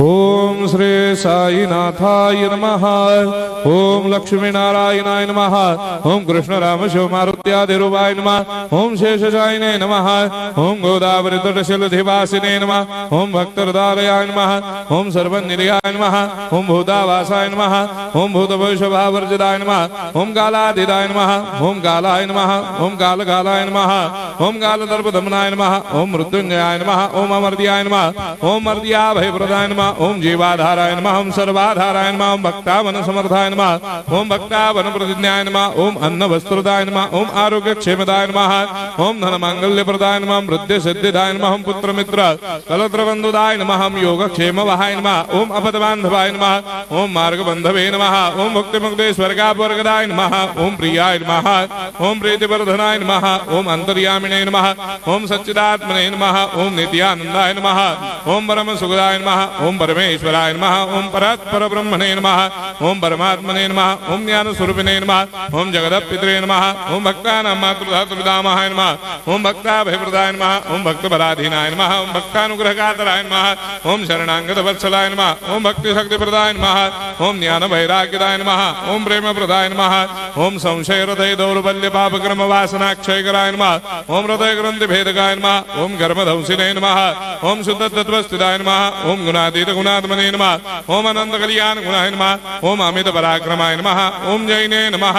ओम श्री साईनाथाय नमः। ओम लक्ष्मी नारायणाय नमः। ओम कृष्ण राम शिव मारुत्यादिरूपाय नमः। ओम शेषशायिने नमः। ओम गोदावरी तटशिलधिवासिने नमः। ओम भक्तहृदयाय नमः। ओम सर्वनिलयाय नमः। ओम भूतावासाय नमः। ओम भूतभविष्यभावर्जिताय नमः। ओम कालातीताय नमः। ओम कालाय नमः। ओम कालकालाय नमः। ओम कालदर्पदमनाय नमः। ओम मृत्युंजयाय नमः। ओम अमर्त्याय नमः। ओम मर्त्याभयप्रदाय नमः। ओम जीवाधाराय नमः। ओम सर्वाधाराय नमः। ओम भक्तावन समर्थाय नमः। ओम भक्तावन प्रतिज्ञाय नमः। ओम अन्न वस्त्रदाय नमः। ओम आरोग्य क्षेमदाय नमः। ओम धन मांगल्य प्रदाय नमः। वृद्धि सिद्धिदाय नमः। ओम पुत्र मित्र कलत्र बंधुदाय नमः। ओम योग क्षेम वहाय नमः। ओम अपद बांधवाय नमः। ओम मार्ग बंधवे नमः। ओम मुक्ति मुक्ति स्वर्गापवर्गदाय नमः। ओम प्रियाय नमः। ओम प्रीतिवर्धनाय नमः। ओम अंतर्यामिने नमः। ओम सच्चिदात्मने नमः। ओम नित्यानंदाय नमः। ओम परम सुखदाय नमः। ओम परमेश्वराय नमः। ओम परात्पर ब्रह्मणे नमः। ओम परमात्मने नमः। ओम ज्ञान स्वरूपिणे नमः। ओम जगदपितरे नमः। ओम भक्तानां मातृधातुपितामहाय नमः। ओम भक्ताभयप्रदाय नमः। ओम भक्तपराधीनाय नमः। ओम भक्तानुग्रहकातराय नमः। ओम शरणागतवत्सलाय नमः। ओम भक्तिशक्तिप्रदाय नमः। ओम ज्ञान वैराग्यदाय नमः। ओम प्रेमप्रदाय नमः। ओम संशय हृदय दौर्बल्य पापक्रम वासनाक्षयकराय नमः। ओम हृदय ग्रंथि भेदकाय नमः। ओम कर्मधंसिने नमः। ओम शुद्ध तत्वस्थिताय नमः। ओम गुणातीत गुणात्मने नमः। ओम अनंत कल्याण गुणाय नमः। ओम अमित पराक्रमाय नमः। ओम जैने नमः।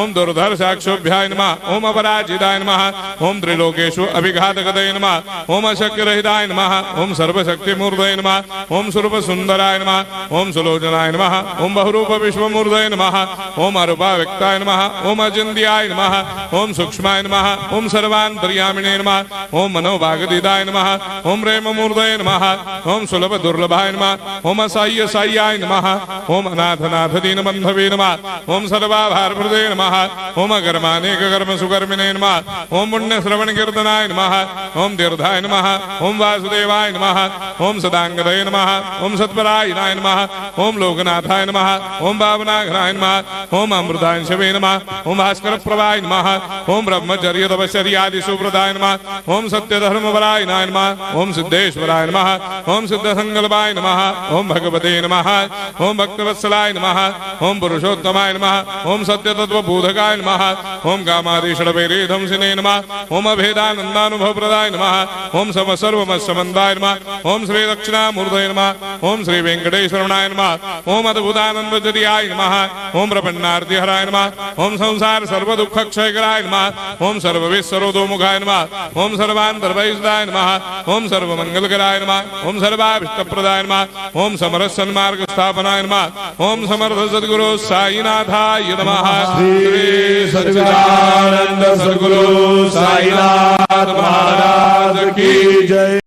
ओम दुर्धर्षाक्षोभ्याय नमः। ओम अपराजिताय नमः। ओम त्रिलोकेषु अभिघातगतये नमः। ओम अशक्यरहिताय नमः। ओम सर्वशक्तिमूर्तये नमः। ओम स्वरूप सुंदराय नमः। ओम सुलोचनाय नमः। ओम बहुरूप विश्वमूर्तये नमः। ओम अरूपाव्यक्ताय नमः। ओम अचिन्त्याय नमः। ओम सूक्ष्माय नमः। ओम सर्वान्तर्यामिने नमः। ओम मनोभागदिदाय नमः। ओम प्रेममूर्तये नमः। ओम सुलभ दुर्लभाय नमः। ओम असाह्य साह्याय नमः। ओम अनाथनाथ दीनबन्धवे नमः। ओम सर्वाभारप्रदे नमः। ओम अकर्मानेक कर्म सुकर्मिणे नमः। ओम पुण्य श्रवण कीर्तनाय नमः। ओम तीर्थाय नमः। ओम वासुदेवाय नमः। ओम सदांगदये नमः। ओम सत्परायणाय नमः। ओम लोकनाथाय नमः। ओम भावनाघनाय नमः। ओम अमृतांशवे नमः। ओम भास्कर प्रभाय नमः। ओम ब्रह्मचर्य तपश्चर्यादि सुप्रदाय नमः। ओम सत्यधर्मपरायणाय नमः। ओम सिद्धेश्वराय नमः। ओम सिद्ध संकल्पाय नमः। ओम भगवते नमः। ओम भक्तवत्सलाय नमः। ओम पुरुषोत्तमाय नमः। ओम सत्य तत्वबोधकाय नमः। ओम कामादिषडवैरेधंसिने नमः। ओम अभेदानंदानुभव प्रदाय नमः। ओम सर्वमस्समन्दाय नमः। ओम श्री दक्षिणामूर्तये नमः। ओम श्री वेंकटेश्वरनाय नमः। ओम अद्भुतानंदजरियाय नमः। ओम प्रपन्नार्तिहराय नमः। ओम संसार सर्वदुःखक्षयकराय नमः। ओम सर्वविश्वरोधोमुखाय नमः। ओम सर्वान्तर्भयदाय नमः। ओम सर्वमंगलकराय नमः। ओम सर्वाभीष्टप्रदाय नमः। ओम समरस सन्मार्ग स्थापनाय नमः। ओम समर्थ सद्गुरु साईनाथाय नमः। श्री सच्चिदानंद सद्गुरु साईनाथ महाराज की जय।